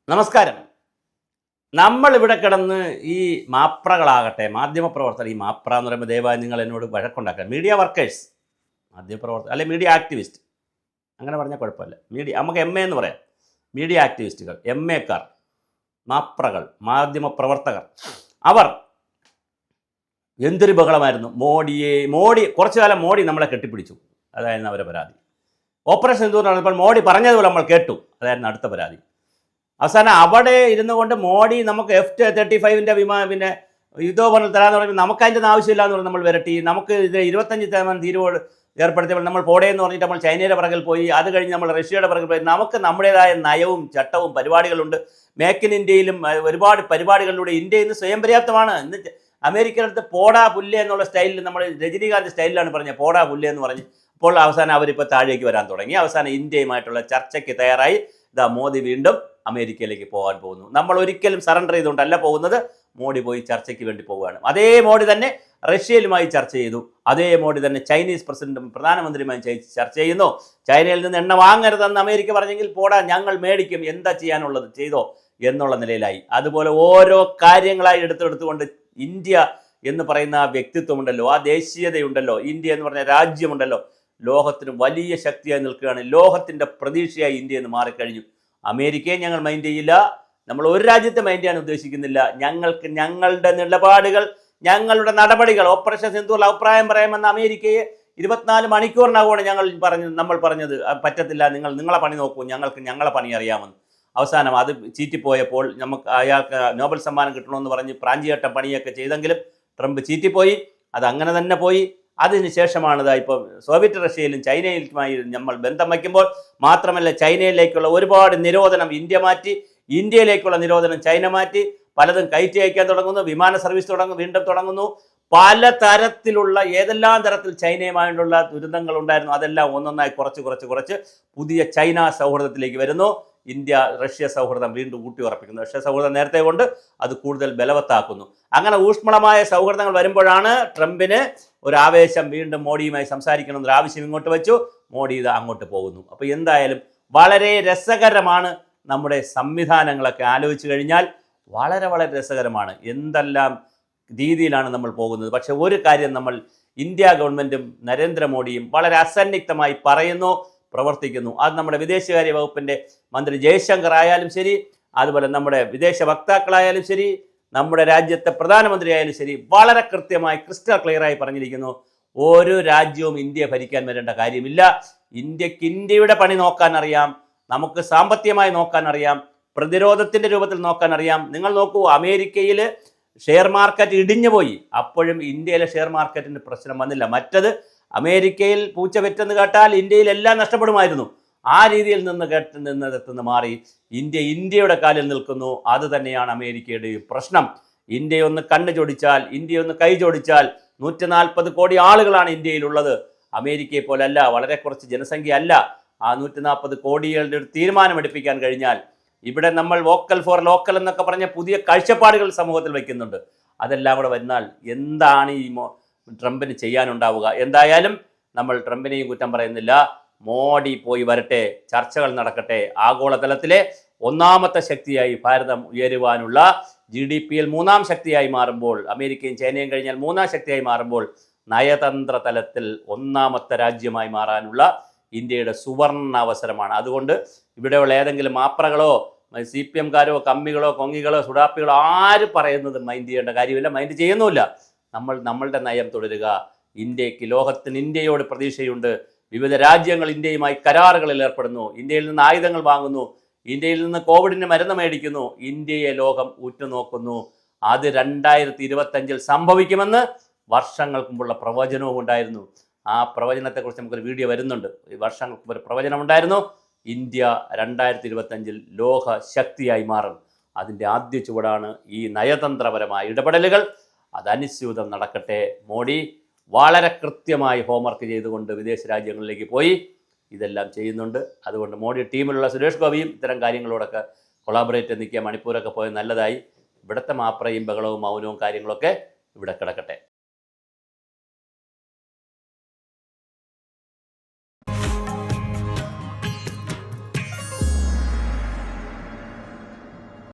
നമസ്കാരം. നമ്മളിവിടെ കിടന്ന് ഈ മാപ്രകളാകട്ടെ, മാധ്യമപ്രവർത്തകർ, ഈ മാപ്ര എന്ന് പറയുമ്പോൾ ദയവായി നിങ്ങൾ എന്നോട് വഴക്കുണ്ടാക്കുക. മീഡിയ വർക്കേഴ്സ്, മാധ്യമപ്രവർത്തകർ അല്ലെ മീഡിയ ആക്ടിവിസ്റ്റ്, അങ്ങനെ പറഞ്ഞാൽ കുഴപ്പമില്ല. നമുക്ക് എം എ എന്ന് പറയാം. മീഡിയ ആക്ടിവിസ്റ്റുകൾ, എം എക്കാർ, മാപ്രകൾ, മാധ്യമപ്രവർത്തകർ, അവർ എന്തൊരു ബഹളമായിരുന്നു. മോഡി കുറച്ചു കാലം മോഡി നമ്മളെ കെട്ടിപ്പിടിച്ചു, അതായിരുന്നു അവരെ പരാതി. ഓപ്പറേഷൻ സിന്ദൂർ നടന്നപ്പോൾ മോഡി പറഞ്ഞതുപോലെ നമ്മൾ കേട്ടു, അതായിരുന്നു അടുത്ത പരാതി. അവസാനം അവിടെ ഇരുന്നു കൊണ്ട് മോഡി നമുക്ക് F-35 പിന്നെ യുദ്ധോപകരണം തരാമെന്ന് പറയുമ്പോൾ നമുക്ക് അതിൻ്റെ ആവശ്യമില്ല എന്ന് പറഞ്ഞ് നമ്മൾ വരട്ടി. നമുക്ക് ഇത് 25% തീരുവോട് ഏർപ്പെടുത്തിയപ്പോൾ നമ്മൾ പോടേന്ന് പറഞ്ഞിട്ട് നമ്മൾ ചൈനയുടെ പിറകിൽ പോയി. അത് കഴിഞ്ഞ് നമ്മൾ റഷ്യയുടെ പിറകിൽ പോയി. നമുക്ക് നമ്മുടേതായ നയവും ചട്ടവും പരിപാടികളുണ്ട്. മേക്ക് ഇൻ ഇന്ത്യയിലും ഒരുപാട് പരിപാടികളിലൂടെ ഇന്ത്യ ഇന്ന് സ്വയം പര്യാപ്തമാണ്. ഇന്ന് അമേരിക്കയുടെ അടുത്ത് പോടാ പുല്ല് എന്നുള്ള സ്റ്റൈലിൽ നമ്മൾ രജനീകാന്ത് സ്റ്റൈലിലാണ് പറഞ്ഞത്, പോടാ പുല്ല് എന്ന് പറഞ്ഞ്. അപ്പോൾ അവസാനം അവരിപ്പോൾ താഴേക്ക് വരാൻ തുടങ്ങി. അവസാനം ഇന്ത്യയുമായിട്ടുള്ള ചർച്ചയ്ക്ക് തയ്യാറായി. മോദി വീണ്ടും അമേരിക്കയിലേക്ക് പോകാൻ പോകുന്നു. നമ്മൾ ഒരിക്കലും സറണ്ടർ ചെയ്തുകൊണ്ടല്ല പോകുന്നത്. മോഡി പോയി ചർച്ചയ്ക്ക് വേണ്ടി പോവുകയാണ്. അതേ മോഡി തന്നെ റഷ്യയിലുമായി ചർച്ച ചെയ്തു. അതേ മോഡി തന്നെ ചൈനീസ് പ്രസിഡന്റും പ്രധാനമന്ത്രിയുമായി ചർച്ച ചെയ്യുന്നു. ചൈനയിൽ നിന്ന് എണ്ണ വാങ്ങരുതെന്ന് അമേരിക്ക പറഞ്ഞെങ്കിൽ പോടാ ഞങ്ങൾ മേടിക്കും, എന്താ ചെയ്യാനുള്ളത് ചെയ്തോ എന്നുള്ള നിലയിലായി. അതുപോലെ ഓരോ കാര്യങ്ങളായി എടുത്തെടുത്തുകൊണ്ട് ഇന്ത്യ എന്ന് പറയുന്ന ആ വ്യക്തിത്വമുണ്ടല്ലോ, ആ ദേശീയതയുണ്ടല്ലോ, ഇന്ത്യ എന്ന് പറഞ്ഞ രാജ്യമുണ്ടല്ലോ, ലോകത്തിന് വലിയ ശക്തിയായി നിൽക്കുകയാണ്. ലോകത്തിൻ്റെ പ്രതീക്ഷയായി ഇന്ത്യ എന്ന് മാറിക്കഴിഞ്ഞു. അമേരിക്കയെ ഞങ്ങൾ മൈൻഡ് ചെയ്യില്ല, നമ്മൾ ഒരു രാജ്യത്തെ മൈൻഡ് ചെയ്യാൻ ഉദ്ദേശിക്കുന്നില്ല. ഞങ്ങൾക്ക് ഞങ്ങളുടെ നിലപാടുകൾ, ഞങ്ങളുടെ നടപടികൾ, ഓപ്പറേഷൻ സിന്ദൂറിൽ അഭിപ്രായം പറയാമെന്ന അമേരിക്കയെ 24 മണിക്കൂറിനകമാണ് നമ്മൾ പറഞ്ഞത് പറ്റത്തില്ല, നിങ്ങളെ പണി നോക്കൂ, ഞങ്ങൾക്ക് ഞങ്ങളെ പണി അറിയാമെന്ന്. അവസാനം അത് ചീറ്റിപ്പോയപ്പോൾ നമുക്ക് അയാൾക്ക് നോബൽ സമ്മാനം കിട്ടണമെന്ന് പറഞ്ഞ് പ്രാഞ്ചിയേട്ട പണിയൊക്കെ ചെയ്തെങ്കിലും ട്രംപ് ചീറ്റിപ്പോയി. അത് അങ്ങനെ തന്നെ പോയി. അതിനുശേഷമാണ് ഇപ്പോൾ സോവിയറ്റ് റഷ്യയിലും ചൈനയിലുമായി നമ്മൾ ബന്ധം വയ്ക്കുമ്പോൾ മാത്രമല്ല, ചൈനയിലേക്കുള്ള ഒരുപാട് നിരോധനം ഇന്ത്യ മാറ്റി, ഇന്ത്യയിലേക്കുള്ള നിരോധനം ചൈന മാറ്റി, പലതും കയറ്റി അയക്കാൻ തുടങ്ങുന്നു, വിമാന സർവീസ് വീണ്ടും തുടങ്ങുന്നു. പല തരത്തിലുള്ള ഏതെല്ലാം തരത്തിൽ ചൈനയുമായിട്ടുള്ള ദുരന്തങ്ങൾ ഉണ്ടായിരുന്നു, അതെല്ലാം ഒന്നൊന്നായി കുറച്ച് പുതിയ ചൈന സൗഹൃദത്തിലേക്ക് വരുന്നു. ഇന്ത്യ റഷ്യ സൗഹൃദം വീണ്ടും ഊട്ടിയുറപ്പിക്കുന്നു. റഷ്യ സൗഹൃദം നേരത്തെ കൊണ്ട് അത് കൂടുതൽ ബലവത്താക്കുന്നു. അങ്ങനെ ഊഷ്മളമായ സൗഹൃദങ്ങൾ വരുമ്പോഴാണ് ട്രംപിന് ഒരു ആവേശം, വീണ്ടും മോഡിയുമായി സംസാരിക്കണമെന്നൊരു ആവശ്യം ഇങ്ങോട്ട് വെച്ചു. മോഡി ഇത് അങ്ങോട്ട് പോകുന്നു. അപ്പോൾ എന്തായാലും വളരെ രസകരമാണ്. നമ്മുടെ സംവിധാനങ്ങളൊക്കെ ആലോചിച്ച് കഴിഞ്ഞാൽ വളരെ വളരെ രസകരമാണ്. എന്തെല്ലാം രീതിയിലാണ് നമ്മൾ പോകുന്നത്. പക്ഷെ ഒരു കാര്യം നമ്മൾ ഇന്ത്യ ഗവൺമെൻറ്റും നരേന്ദ്രമോദിയും വളരെ അസന്നിഗ്ധമായി പറയുന്നു, പ്രവർത്തിക്കുന്നു. അത് നമ്മുടെ വിദേശകാര്യ വകുപ്പിൻ്റെ മന്ത്രി ജയശങ്കർ ആയാലും ശരി, അതുപോലെ നമ്മുടെ വിദേശ വക്താക്കളായാലും ശരി, നമ്മുടെ രാജ്യത്തെ പ്രധാനമന്ത്രി ആയാലും ശരി, വളരെ കൃത്യമായി ക്രിസ്റ്റൽ ക്ലിയറായി പറഞ്ഞിരിക്കുന്നു. ഒരു രാജ്യവും ഇന്ത്യയെ ഭരിക്കാൻ വരേണ്ട കാര്യമില്ല. ഇന്ത്യക്ക് ഇന്ത്യയുടെ പണി നോക്കാൻ അറിയാം, നമുക്ക് സാമ്പത്തികമായി നോക്കാൻ അറിയാം, പ്രതിരോധത്തിൻ്റെ രൂപത്തിൽ നോക്കാൻ അറിയാം. നിങ്ങൾ നോക്കൂ, അമേരിക്കയിൽ ഷെയർ മാർക്കറ്റ് ഇടിഞ്ഞു പോയി, അപ്പോഴും ഇന്ത്യയിലെ ഷെയർ മാർക്കറ്റിന് പ്രശ്നം വന്നില്ല. മറ്റത് അമേരിക്കയിൽ പൂച്ച വെറ്റെന്ന് കേട്ടാൽ ഇന്ത്യയിൽ എല്ലാം നഷ്ടപ്പെടുമായിരുന്നു. ആ രീതിയിൽ നിന്നെത്തുന്ന മാറി ഇന്ത്യയുടെ കാലിൽ നിൽക്കുന്നു. അത് തന്നെയാണ് അമേരിക്കയുടെ പ്രശ്നം. ഇന്ത്യയൊന്ന് കണ്ണു ചൊടിച്ചാൽ, ഇന്ത്യയൊന്ന് കൈ ചൊടിച്ചാൽ 140 കോടി ആളുകളാണ് ഇന്ത്യയിലുള്ളത്. അമേരിക്കയെ പോലല്ല, വളരെ കുറച്ച് ജനസംഖ്യ അല്ല. ആ 140 കോടികളുടെ ഒരു തീരുമാനമെടുപ്പിക്കാൻ കഴിഞ്ഞാൽ, ഇവിടെ നമ്മൾ വോക്കൽ ഫോർ ലോക്കൽ എന്നൊക്കെ പറഞ്ഞ പുതിയ കാഴ്ചപ്പാടുകൾ സമൂഹത്തിൽ വയ്ക്കുന്നുണ്ട്. അതെല്ലാം കൂടെ വന്നാൽ എന്താണ് ഈ ട്രംപിന് ചെയ്യാനുണ്ടാവുക? എന്തായാലും നമ്മൾ ട്രംപിനെയും കുറ്റം പറയുന്നില്ല. മോഡി പോയി വരട്ടെ, ചർച്ചകൾ നടക്കട്ടെ. ആഗോളതലത്തിലെ ഒന്നാമത്തെ ശക്തിയായി ഭാരതം ഉയരുവാനുള്ള, GDP-യിൽ 3ാം ശക്തിയായി മാറുമ്പോൾ, അമേരിക്കയും ചൈനയും കഴിഞ്ഞാൽ 3ാം ശക്തിയായി മാറുമ്പോൾ, നയതന്ത്ര തലത്തിൽ 1ാമത്തെ രാജ്യമായി മാറാനുള്ള ഇന്ത്യയുടെ സുവർണ അവസരമാണ്. അതുകൊണ്ട് ഇവിടെയുള്ള ഏതെങ്കിലും മാപ്രകളോ CPM-കാരോ കമ്മികളോ കൊങ്ങികളോ സുഡാപ്പികളോ ആര് പറയുന്നത് മൈൻഡ് ചെയ്യേണ്ട കാര്യമില്ല, മൈൻഡ് ചെയ്യുന്നുമില്ല. നമ്മളുടെ നയം തുടരുക. ലോകത്തിന് ഇന്ത്യയോട് പ്രതീക്ഷയുണ്ട്. വിവിധ രാജ്യങ്ങൾ ഇന്ത്യയുമായി കരാറുകളിൽ ഏർപ്പെടുന്നു, ഇന്ത്യയിൽ നിന്ന് ആയുധങ്ങൾ വാങ്ങുന്നു, ഇന്ത്യയിൽ നിന്ന് കോവിഡിന് മരുന്ന് മേടിക്കുന്നു. ഇന്ത്യയെ ലോകം ഉറ്റുനോക്കുന്നു. അത് 2025 സംഭവിക്കുമെന്ന് വർഷങ്ങൾക്ക് മുമ്പുള്ള പ്രവചനവും ഉണ്ടായിരുന്നു. ആ പ്രവചനത്തെക്കുറിച്ച് നമുക്കൊരു വീഡിയോ വരുന്നുണ്ട്. വർഷങ്ങൾക്ക് മുമ്പ് ഒരു പ്രവചനം ഉണ്ടായിരുന്നു, ഇന്ത്യ 2025 ലോക ശക്തിയായി മാറും. അതിൻ്റെ ആദ്യ ചുവടാണ് ഈ നയതന്ത്രപരമായ ഇടപെടലുകൾ. അതനുസ്യൂതം നടക്കട്ടെ. മോഡി വളരെ കൃത്യമായി ഹോംവർക്ക് ചെയ്തുകൊണ്ട് വിദേശ രാജ്യങ്ങളിലേക്ക് പോയി ഇതെല്ലാം ചെയ്യുന്നുണ്ട്. അതുകൊണ്ട് മോഡി ടീമിലുള്ള സുരേഷ് ഗോപിയും ഇത്തരം കാര്യങ്ങളോടൊക്കെ കൊളാബറേറ്റ് നിൽക്കുക. മണിപ്പൂരൊക്കെ പോയത് നല്ലതായി. ഇവിടുത്തെ മാപ്രയും ബഹളവും മൗനവും കാര്യങ്ങളൊക്കെ ഇവിടെ കിടക്കട്ടെ.